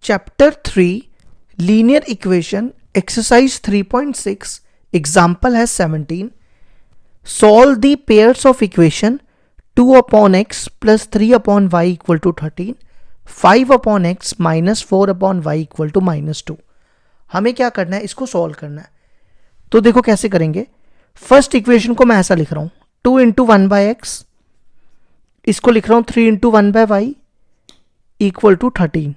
Chapter 3 Linear Equation Exercise 3.6 Example has 17. Solve the pairs of equation 2 upon x plus 3 upon y equal to 13, 5 upon x minus 4 upon y equal to minus 2. हमें क्या करना है, इसको solve करना है. तो देखो कैसे करेंगे. फर्स्ट इक्वेशन को मैं ऐसा लिख रहा हूं 2 इंटू 1 बाय एक्स, इसको लिख रहा हूं 3 into 1 by y equal to 13.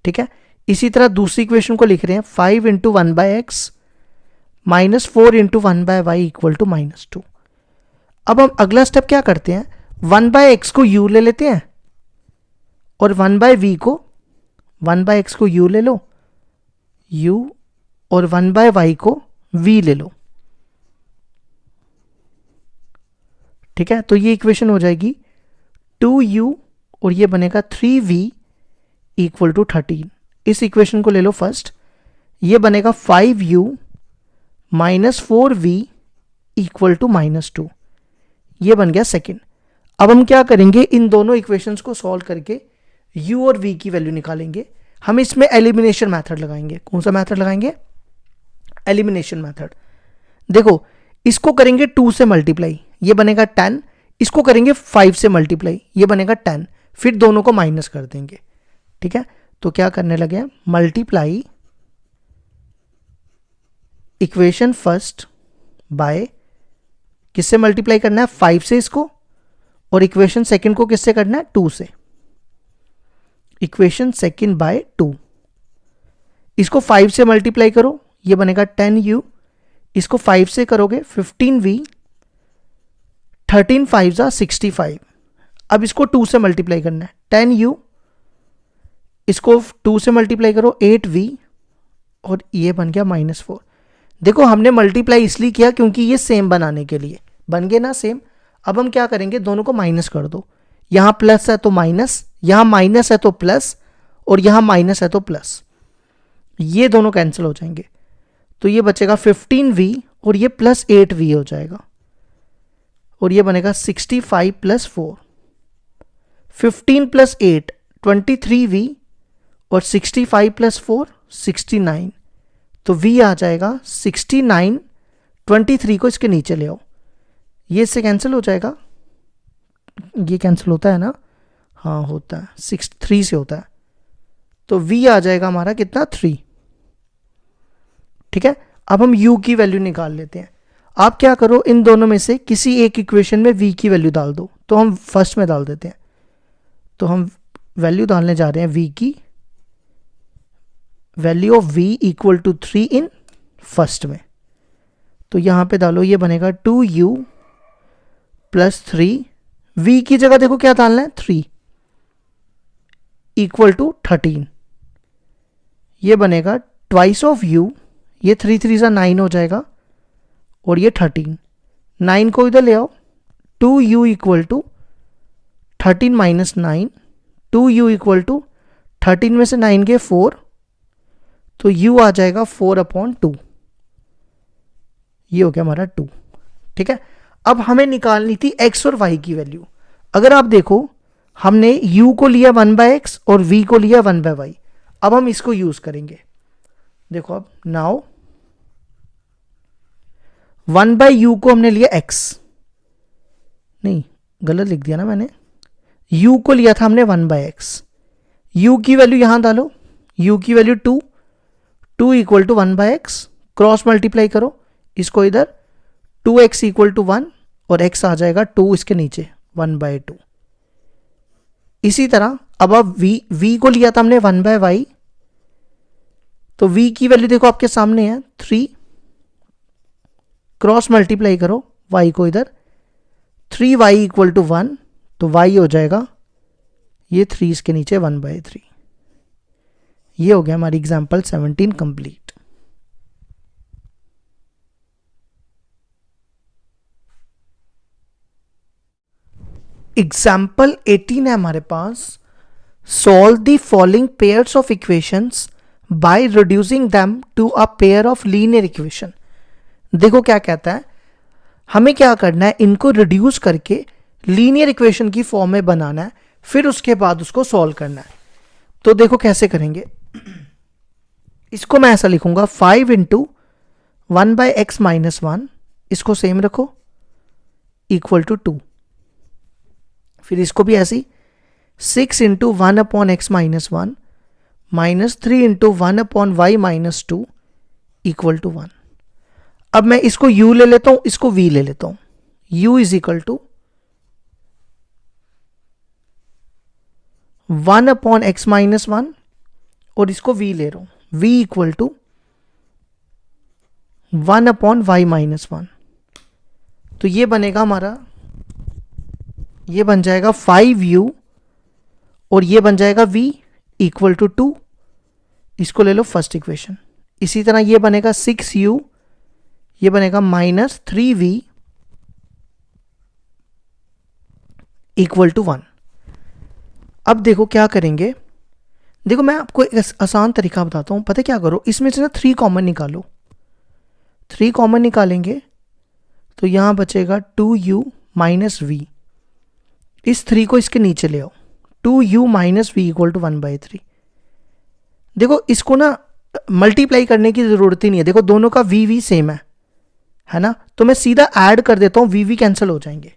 ठीक है. इसी तरह दूसरी इक्वेशन को लिख रहे हैं 5 into 1 by x minus 4 into 1 by y equal to minus 2. अब हम अगला स्टेप क्या करते हैं, 1 बाय एक्स को u ले लेते हैं और 1 बाय वी को 1 बाय एक्स को u ले लो u और 1 बाय वाई को v ले लो. ठीक है. तो ये इक्वेशन हो जाएगी 2u और ये बनेगा 3v इक्वल टू 13. इस इक्वेशन को ले लो फर्स्ट, ये बनेगा 5u minus 4v equal to minus 2. ये बन गया सेकेंड. अब हम क्या करेंगे, इन दोनों इक्वेशंस को सॉल्व करके u और v की वैल्यू निकालेंगे. हम इसमें एलिमिनेशन मेथड लगाएंगे. कौन सा मेथड लगाएंगे, एलिमिनेशन मेथड. देखो इसको करेंगे 2 से मल्टीप्लाई, ये बनेगा 10. इसको करेंगे 5 से मल्टीप्लाई, ये बनेगा 10. फिर दोनों को माइनस कर देंगे. ठीक है. तो क्या करने लगे, मल्टीप्लाई इक्वेशन फर्स्ट बाय, किससे मल्टीप्लाई करना है 5 से इसको, और इक्वेशन सेकंड को किससे करना है 2 से. इक्वेशन सेकंड बाय 2, इसको 5 से मल्टीप्लाई करो, ये बनेगा 10u. इसको 5 से करोगे 15v, 13 5 जा 65. अब इसको 2 से मल्टीप्लाई करना है 10u, इसको 2 से मल्टीप्लाई करो 8v और ये बन गया माइनस 4. देखो हमने मल्टीप्लाई इसलिए किया क्योंकि ये सेम बनाने के लिए बन गए ना सेम. अब हम क्या करेंगे, दोनों को माइनस कर दो. यहां प्लस है तो माइनस, यहां माइनस है तो प्लस, और यहां माइनस है तो प्लस. ये दोनों कैंसिल हो जाएंगे. तो ये बचेगा 15v और ये प्लस 8v हो जाएगा, और ये बनेगा 65 प्लस 4. 15 प्लस 8 23v और 65 प्लस 4 69. तो v आ जाएगा 69. 23 को इसके नीचे ले आओ, ये इससे कैंसिल हो जाएगा. ये कैंसिल होता है ना, हाँ होता है, 3 से होता है. तो v आ जाएगा हमारा कितना 3. ठीक है. अब हम u की वैल्यू निकाल लेते हैं. आप क्या करो, इन दोनों में से किसी एक इक्वेशन में v की वैल्यू डाल दो. तो हम फर्स्ट में डाल देते हैं. तो हम वैल्यू डालने जा रहे हैं v की, value of v equal to 3 इन फर्स्ट में. तो यहां पे डालो, ये बनेगा 2u प्लस 3. v की जगह देखो क्या डालना है 3 इक्वल टू 13. ये बनेगा ट्वाइस ऑफ u, ये 3 3 सा 9 हो जाएगा, और ये 13. 9 को इधर ले आओ, 2u equal to 13 minus 9. 2u equal to 13 में से 9 के 4, तो u आ जाएगा 4/2. ये हो गया हमारा 2. ठीक है. अब हमें निकालनी थी x और y की वैल्यू. अगर आप देखो हमने u को लिया 1 बाय एक्स और v को लिया 1 बाय वाई. अब हम इसको यूज करेंगे. देखो अब नाउ 1 बाय u को हमने लिया x, नहीं गलत लिख दिया ना मैंने, u को लिया था हमने 1 बाय एक्स. u की वैल्यू यहां डालो, u की value 2 equal to 1 by x, cross multiply करो इसको इधर, 2x इक्वल टू 1 और x आ जाएगा 2 इसके नीचे 1/2. इसी तरह अब v को लिया था हमने 1 बाय वाई, तो v की वैल्यू देखो आपके सामने है 3, क्रॉस मल्टीप्लाई करो y को इधर, 3y इक्वल टू 1, तो y हो जाएगा ये 3 इसके नीचे 1/3. ये हो गया हमारी एग्जांपल 17 कंप्लीट. एग्जाम्पल 18 है हमारे पास. Solve the following pairs of equations by reducing them to a pair of linear equation. देखो क्या कहता है, हमें क्या करना है, इनको रिड्यूस करके लीनियर इक्वेशन की फॉर्म में बनाना है, फिर उसके बाद उसको सॉल्व करना है. तो देखो कैसे करेंगे, इसको मैं ऐसा लिखूंगा 5 इंटू 1/x-1, इसको सेम रखो, इक्वल टू 2। फिर इसको भी ऐसी 6 into 1/x-1 minus 3 into 1/y-2 equal to 1। अब मैं इसको u ले लेता हूं, इसको v ले लेता हूं। u is equal to 1/x-1 और इसको v ले रहा हूं, v इक्वल टू 1/y-1। तो ये बनेगा हमारा, ये बन जाएगा 5u और ये बन जाएगा v इक्वल टू 2। इसको ले लो फर्स्ट इक्वेशन। इसी तरह ये बनेगा 6u, ये बनेगा माइनस 3v इक्वल टू 1। अब देखो क्या करेंगे, देखो मैं आपको एक आसान तरीका बताता हूं। पता है क्या करो, इसमें से ना 3 कॉमन निकालो। 3 कॉमन निकालेंगे तो यहां बचेगा 2u माइनस v। इस 3 को इसके नीचे ले आओ, 2u minus v equal to 1/3। देखो इसको ना मल्टीप्लाई करने की जरूरत ही नहीं है, देखो दोनों का v सेम है ना, तो मैं सीधा ऐड कर देता हूं, v कैंसिल हो जाएंगे,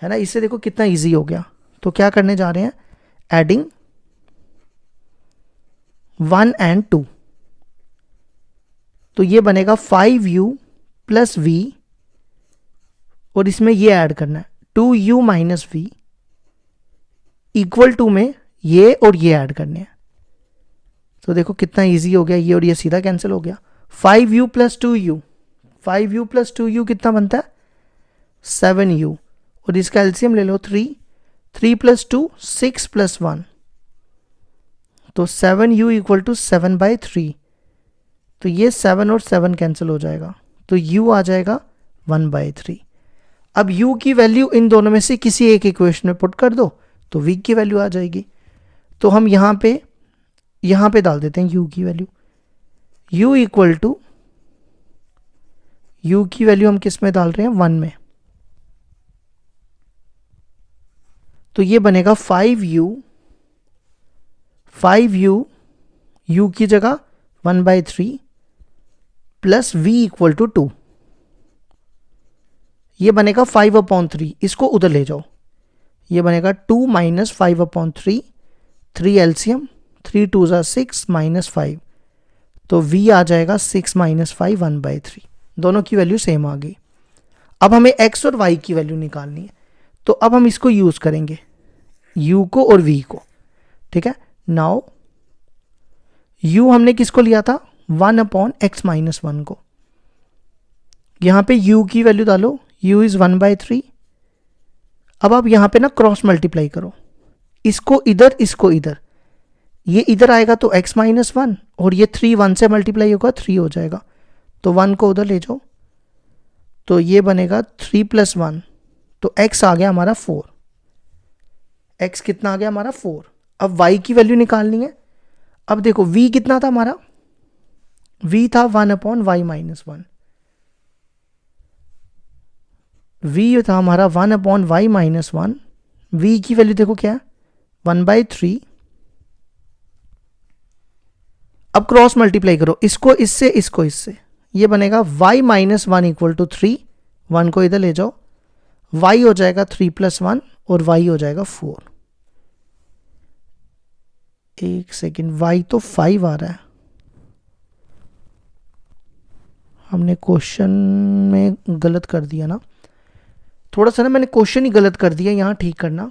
है ना। इससे देखो कितना इजी हो गया। तो क्या करने जा रहे हैं, एडिंग 1 and 2। तो ये बनेगा 5u प्लस v और इसमें ये ऐड करना है 2u minus v equal to में ये और ये ऐड करने हैं। तो देखो कितना इजी हो गया, ये और ये सीधा कैंसिल हो गया। 5u plus 2u, 5u plus 2u कितना बनता है 7u और इसका एलसीएम ले लो 3, 3 प्लस 2 6 प्लस 1, तो 7u इक्वल टू 7/3। तो ये 7 और 7 कैंसिल हो जाएगा, तो u आ जाएगा 1/3। अब u की वैल्यू इन दोनों में से किसी एक इक्वेशन में पुट कर दो तो v की वैल्यू आ जाएगी। तो हम यहां पे डाल देते हैं u की value. u equal to, u की वैल्यू हम किस में डाल रहे हैं 1 में, तो ये बनेगा 5u u की जगह 1/3 प्लस v इक्वल टू 2। ये बनेगा 5/3, इसको उधर ले जाओ, ये बनेगा 2 माइनस 5/3, 3 एलसीएम, 3 2 6 माइनस 5, तो v आ जाएगा 6 माइनस 5 1/3। दोनों की वैल्यू सेम आ गई। अब हमें x और y की वैल्यू निकालनी है, तो अब हम इसको यूज करेंगे, u को और v को, ठीक है। नाउ u हमने किसको लिया था 1/x-1 को, यहां पे u की वैल्यू डालो, u इज 1/3। अब आप यहां पे ना क्रॉस मल्टीप्लाई करो, इसको इधर इसको इधर, ये इधर आएगा तो x-1 और ये 3 1 से मल्टीप्लाई होगा 3 हो जाएगा, तो 1 को उधर ले जाओ, तो ये बनेगा 3 प्लस 1, तो x आ गया हमारा 4। x कितना आ गया हमारा 4। अब y की वैल्यू निकालनी है। अब देखो v कितना था हमारा, v था 1/y-1, v था हमारा 1/y-1, v की वैल्यू देखो क्या है 1/3। अब क्रॉस मल्टीप्लाई करो, इसको इससे इसको इससे, ये बनेगा y-1 इक्वल टू 3, 1 को इधर ले जाओ, y हो जाएगा 3 प्लस 1 और y हो जाएगा 4। एक सेकेंड, y तो 5 आ रहा है, हमने क्वेश्चन में गलत कर दिया ना, थोड़ा सा ना मैंने क्वेश्चन ही गलत कर दिया, यहां ठीक करना।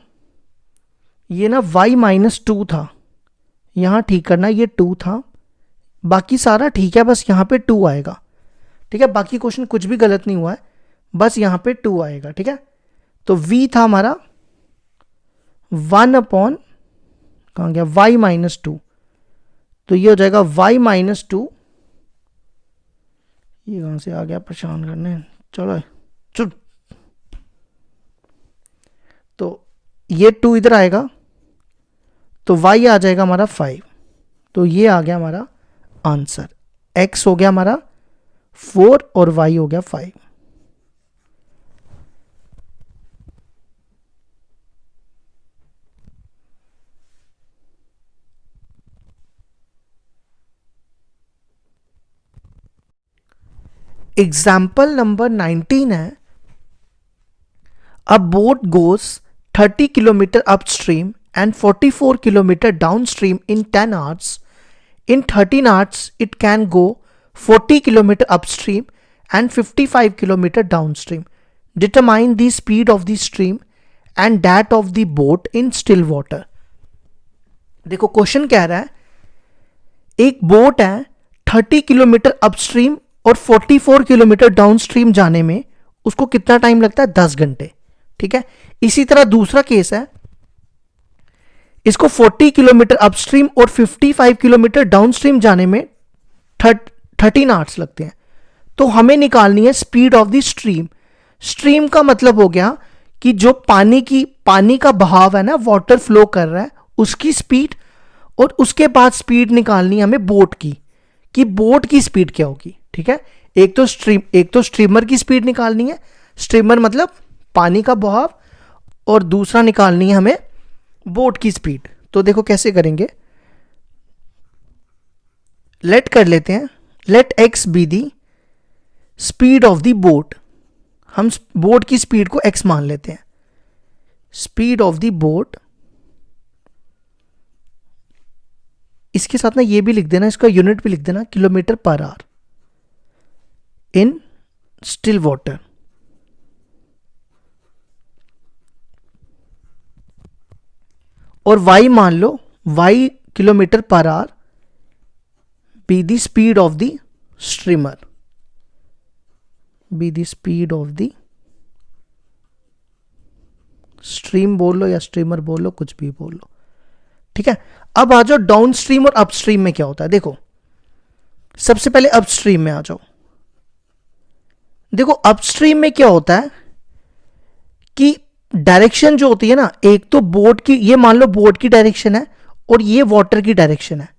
ये ना y-2 था, यहां ठीक करना, ये 2 था, बाकी सारा ठीक है, बस यहां पे 2 आएगा, ठीक है। बाकी क्वेश्चन कुछ भी गलत नहीं हुआ है, बस यहां पे 2 आएगा, ठीक है। तो v था हमारा 1 कहां गया y-2, तो ये हो जाएगा y-2, ये कहां से आ गया परेशान करने, चलो चुप। तो ये 2 इधर आएगा, तो y आ जाएगा हमारा 5, तो ये आ गया हमारा आंसर। x हो गया हमारा 4 और y हो गया 5। एग्जाम्पल नंबर 19 है, अ boat goes 30 kilometre upstream and 44 kilometer downstream in 10 hours. In 13 hours, it can go 40 kilometer upstream and 55 kilometer downstream. Determine the speed of the stream and that of the boat in still water. देखो question कह रहा है एक boat है 30 kilometre upstream और 44 kilometre downstream जाने में उसको कितना टाइम लगता है? 10 घंटे। ठीक है, इसी तरह दूसरा केस है, इसको 40 किलोमीटर अपस्ट्रीम और 55 किलोमीटर डाउनस्ट्रीम जाने में 13 आवर्स लगते हैं। तो हमें निकालनी है speed of the stream. Stream का मतलब हो गया कि जो पानी का बहाव है ना, वाटर फ्लो कर रहा है, उसकी स्पीड, और उसके बाद स्पीड निकालनी है हमें बोट की, कि बोट की स्पीड क्या होगी। ठीक है, एक तो स्ट्रीमर की स्पीड निकालनी है, स्ट्रीमर मतलब पानी का बहाव, और दूसरा निकालनी है हमें बोट की स्पीड। तो देखो कैसे करेंगे, लेट कर लेते हैं, let x be the speed of the boat. हम बोट की स्पीड को x मान लेते हैं। स्पीड ऑफ द बोट, इसके साथ ना ये भी लिख देना, इसका यूनिट भी लिख देना, kilometre per hour in still water. और y मान लो, y kilometre per hour be the speed of the streamer, be the speed of the stream बोल लो या स्ट्रीमर बोल लो, कुछ भी बोल लो। ठीक है, अब आ जाओ डाउन स्ट्रीम और अपस्ट्रीम में क्या होता है। देखो सबसे पहले अपस्ट्रीम में आ जाओ। देखो अपस्ट्रीम में क्या होता है कि डायरेक्शन जो होती है ना, एक तो बोट की, ये मान लो बोट की डायरेक्शन है और ये वाटर की डायरेक्शन है,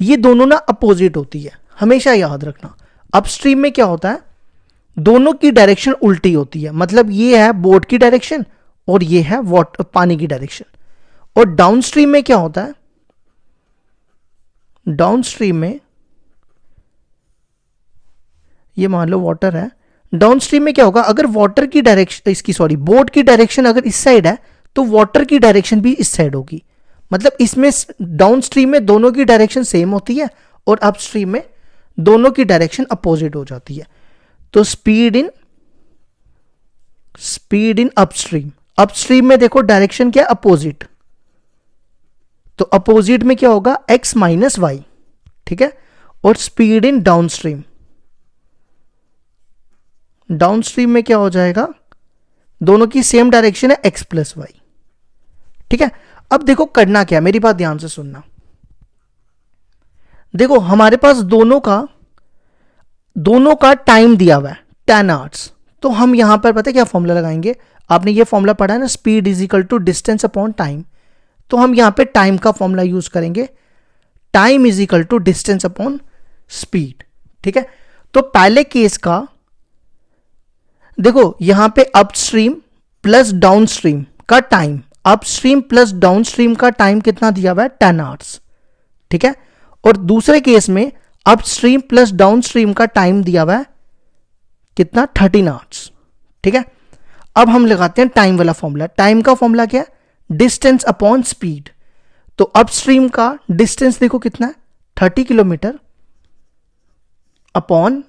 ये दोनों ना अपोजिट होती है, हमेशा याद रखना। अपस्ट्रीम में क्या होता है, दोनों की डायरेक्शन उल्टी होती है, मतलब ये है बोट की डायरेक्शन और ये है वाटर पानी की डायरेक्शन। और डाउनस्ट्रीम में क्या होता है, डाउनस्ट्रीम में ये मान लो वाटर है, डाउनस्ट्रीम में क्या होगा, अगर वाटर की डायरेक्शन बोट की डायरेक्शन अगर इस साइड है तो वाटर की डायरेक्शन भी इस साइड होगी। मतलब इसमें डाउनस्ट्रीम में दोनों की डायरेक्शन सेम होती है और अपस्ट्रीम में दोनों की डायरेक्शन अपोजिट हो जाती है। तो स्पीड इन अपस्ट्रीम में देखो डायरेक्शन क्या है, अपोजिट, तो अपोजिट में क्या होगा, x माइनस वाई। ठीक है, और स्पीड इन डाउनस्ट्रीम में क्या हो जाएगा, दोनों की सेम डायरेक्शन है, x प्लस वाई। ठीक है, अब देखो करना क्या, मेरी बात ध्यान से सुनना। देखो हमारे पास दोनों का टाइम दिया हुआ है 10 आवर्स, तो हम यहां पर पता है क्या फॉर्मूला लगाएंगे, आपने ये फॉर्मूला पढ़ा है ना, speed is equal to distance upon time. तो हम यहां पे टाइम का फॉर्मूला यूज करेंगे, time is equal to distance upon speed. ठीक है, तो पहले केस का देखो यहां पे अपस्ट्रीम प्लस डाउनस्ट्रीम का टाइम, अपस्ट्रीम प्लस डाउनस्ट्रीम का टाइम कितना दिया हुआ है, 10 आवर्स। ठीक है, और दूसरे केस में अपस्ट्रीम प्लस डाउनस्ट्रीम का टाइम दिया हुआ है कितना, 13 आवर्स। ठीक है, अब हम लगाते हैं टाइम वाला फॉर्मूला। टाइम का फॉर्मूला क्या है, डिस्टेंस अपॉन स्पीड। तो अपस्ट्रीम का डिस्टेंस देखो कितना है, 30 किलोमीटर अपॉन,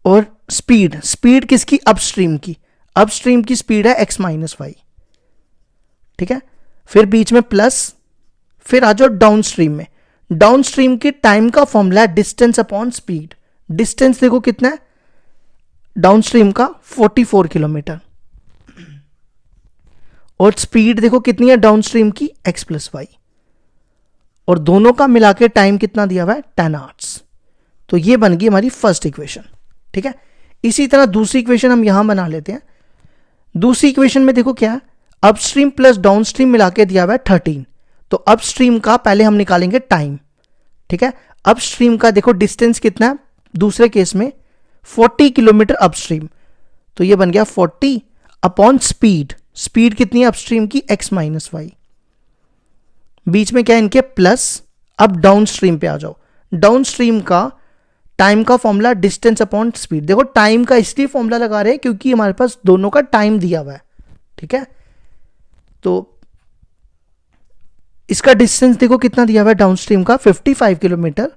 और स्पीड किसकी, अपस्ट्रीम की स्पीड है x माइनस वाई। ठीक है, फिर बीच में प्लस, फिर आ जाओ डाउनस्ट्रीम में। डाउनस्ट्रीम की टाइम का फॉर्मूला है डिस्टेंस अपॉन स्पीड। डिस्टेंस देखो कितना है डाउनस्ट्रीम का, 44 किलोमीटर, और स्पीड देखो कितनी है डाउनस्ट्रीम की, x प्लस वाई, और दोनों का मिला के टाइम कितना दिया हुआ है, 10 आवर्स। तो ये बन गई हमारी फर्स्ट इक्वेशन। ठीक है, इसी तरह दूसरी इक्वेशन हम यहां बना लेते हैं। दूसरी इक्वेशन में देखो क्या है, अपस्ट्रीम प्लस डाउनस्ट्रीम मिला के दिया हुआ है 13। तो अपस्ट्रीम का पहले हम निकालेंगे टाइम। ठीक है, अपस्ट्रीम का देखो डिस्टेंस कितना है, दूसरे केस में 40 किलोमीटर अपस्ट्रीम, तो ये बन गया 40 अपॉन स्पीड कितनी है अपस्ट्रीम की, x माइनस वाई, बीच में क्या है इनके प्लस। अब डाउनस्ट्रीम पे आ जाओ, डाउनस्ट्रीम का टाइम का फॉर्मूला डिस्टेंस अपॉन स्पीड। देखो टाइम का इसलिए फॉर्मूला लगा रहे हैं क्योंकि हमारे पास दोनों का टाइम दिया हुआ है, ठीक है। तो इसका डिस्टेंस देखो कितना दिया हुआ है डाउनस्ट्रीम का 55 किलोमीटर,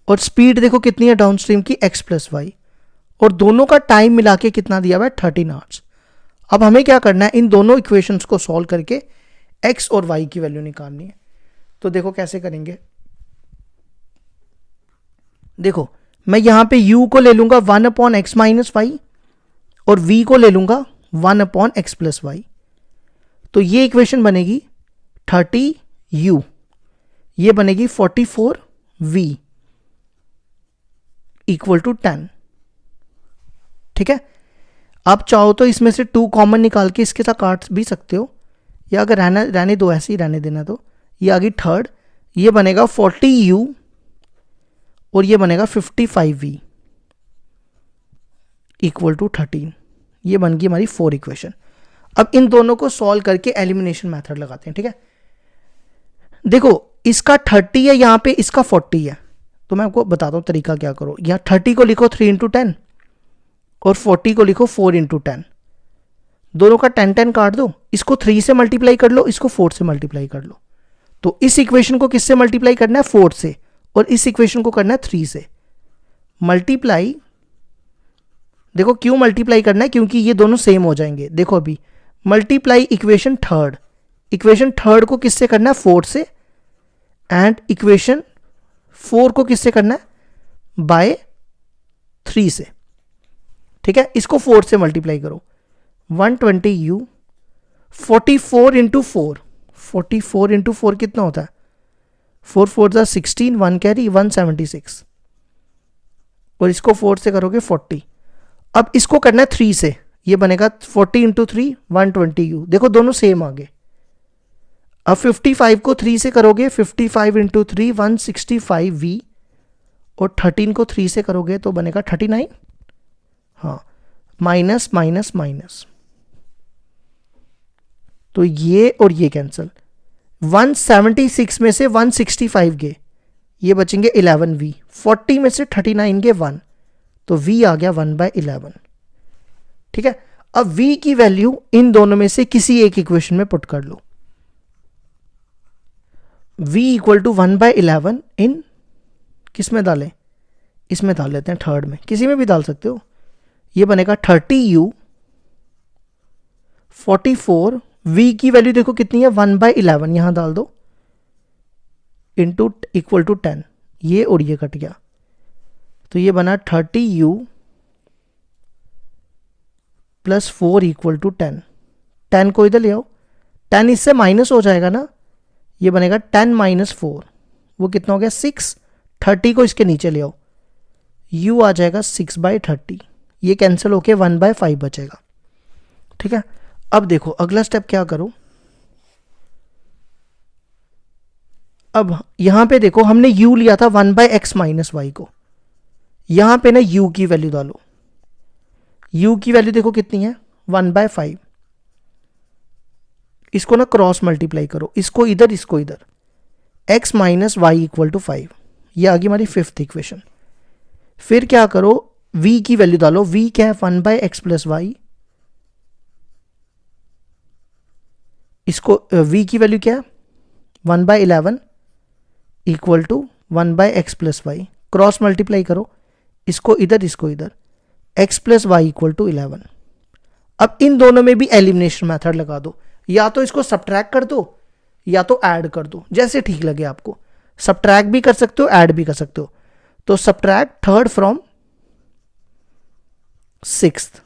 और स्पीड देखो कितनी है डाउनस्ट्रीम की x प्लस वाई, और दोनों का टाइम मिला के कितना दिया हुआ है 13 आवर्स। अब हमें क्या करना है, इन दोनों इक्वेशंस को सॉल्व करके x और y की वैल्यू निकालनी है। तो देखो कैसे करेंगे। देखो मैं यहां पे u को ले लूंगा 1 अपॉन एक्स माइनस वाई, और v को ले लूंगा 1 अपॉन एक्स प्लस वाई। तो ये इक्वेशन बनेगी 30u, ये बनेगी 44v इक्वल टू 10, ठीक है। आप चाहो तो इसमें से 2 कॉमन निकाल के इसके साथ काट भी सकते हो, या अगर रहने दो, ऐसे ही रहने देना। तो ये आ गई थर्ड, ये बनेगा 40u और ये बनेगा 55v इक्वल टू 13। ये बन गई हमारी 4 इक्वेशन। अब इन दोनों को सॉल्व करके एलिमिनेशन मेथड लगाते हैं, ठीक है। देखो इसका 30 है यहाँ पे, इसका 40 है, तो मैं आपको बताता हूँ तरीका क्या करो। यहाँ 30 को लिखो 3 इंटू 10 और 40 को लिखो 4 इंटू 10। दोनों का 10 काट दो, इसको 3 से मल्टीप्लाई कर लो, इसको 4 से मल्टीप्लाई कर लो। तो इस इक्वेशन को किससे मल्टीप्लाई करना है 4 से, और इस इक्वेशन को करना है 3 से मल्टीप्लाई। देखो क्यों मल्टीप्लाई करना है, क्योंकि ये दोनों सेम हो जाएंगे। देखो अभी मल्टीप्लाई इक्वेशन थर्ड को किससे करना है 4 से, एंड इक्वेशन 4 को किससे करना है बाय 3 से, ठीक है। इसको 4 से मल्टीप्लाई करो, 120u 44 इंटू 4, 44 इंटू 4 कितना होता है 4 4 जा 16, 1 कैरी 176, और इसको 4 से करोगे 40। अब इसको करना है 3 से, ये बनेगा 40 इंटू 3 120u। देखो दोनों सेम आ गए। अब 55 को 3 से करोगे, 55 इंटू 3 165v, और 13 को 3 से करोगे तो बनेगा 39। हाँ, माइनस माइनस माइनस, तो ये और ये कैंसिल। 176 में से 165 गए, ये बचेंगे 11v। 40 में से 39 गए 1, तो v आ गया 1/11, ठीक है। अब v की वैल्यू इन दोनों में से किसी एक इक्वेशन में पुट कर लो। v इक्वल टू 1/11 इन किस में डालें, इसमें डाल लेते हैं थर्ड में, किसी में भी डाल सकते हो। ये बनेगा 30u 44, v की वैल्यू देखो कितनी है 1/11, यहां डाल दो, इंटू इक्वल टू 10, ये और ये कट गया, तो ये बना 30u प्लस 4 इक्वल टू 10। 10 को इधर ले आओ, 10 इससे माइनस हो जाएगा ना, ये बनेगा 10 माइनस 4, वो कितना हो गया 6। 30 को इसके नीचे ले आओ, u आ जाएगा 6/30, ये कैंसिल होके 1/5 बचेगा, ठीक है। अब देखो अगला स्टेप क्या करो। अब यहां पे देखो हमने u लिया था 1/x माइनस वाई को, यहां पे ना u की वैल्यू डालो। u की वैल्यू देखो कितनी है 1/5, इसको ना क्रॉस मल्टीप्लाई करो, इसको इधर इसको इधर, x minus y equal to 5, ये आ गई हमारी 5th इक्वेशन। फिर क्या करो, v की वैल्यू डालो। v क्या है 1/x प्लस वाई, इसको v की वैल्यू क्या है 1/11 equal to 1/x plus y, cross multiply करो, इसको इधर इसको इधर, x plus y equal to 11। अब इन दोनों में भी एलिमिनेशन मेथड लगा दो, या तो इसको सब्ट्रैक्ट कर दो या तो ऐड कर दो, जैसे ठीक लगे आपको। सब्ट्रैक्ट भी कर सकते हो, ऐड भी कर सकते हो। तो सब्ट्रैक्ट थर्ड फ्रॉम 6th,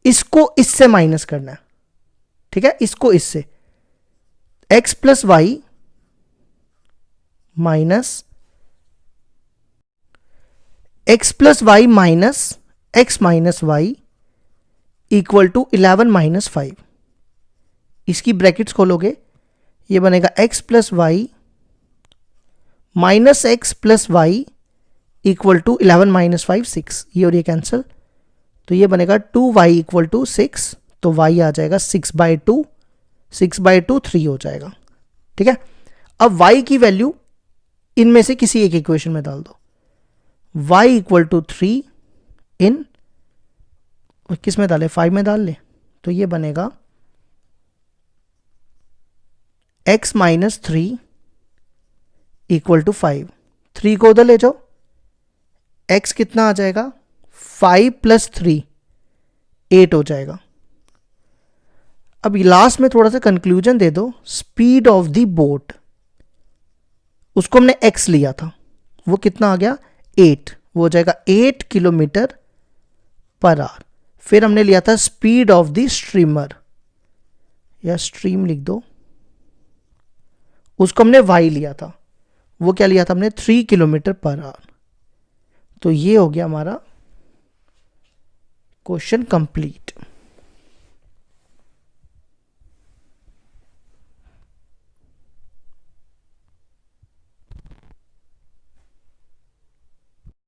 इसको इससे माइनस करना है, ठीक है, इसको इससे, x plus y minus x plus y minus x minus y equal to 11 minus 5। इसकी ब्रैकेट्स खोलोगे, ये बनेगा x plus y minus x plus y equal to 11 minus 5 6, ये और ये कैंसिल, तो ये बनेगा 2y इक्वल टू 6, तो y आ जाएगा 6/2, 6/2 3 हो जाएगा, ठीक है। अब y की वैल्यू इनमें से किसी एक इक्वेशन में डाल दो, y इक्वल टू 3 इन, किस में डाले, 5 में डाल ले, तो ये बनेगा x माइनस 3 इक्वल टू 5। 3 को उधर ले जाओ, x कितना आ जाएगा, 5 प्लस 3 8 हो जाएगा। अब लास्ट में थोड़ा सा कंक्लूजन दे दो। स्पीड ऑफ द बोट, उसको हमने x लिया था, वो कितना आ गया 8, वो हो जाएगा 8 किलोमीटर पर आवर। फिर हमने लिया था स्पीड ऑफ द स्ट्रीमर, या स्ट्रीम लिख दो, उसको हमने y लिया था, वो क्या लिया था हमने 3 किलोमीटर पर आवर। तो ये हो गया हमारा क्वेश्चन कंप्लीट।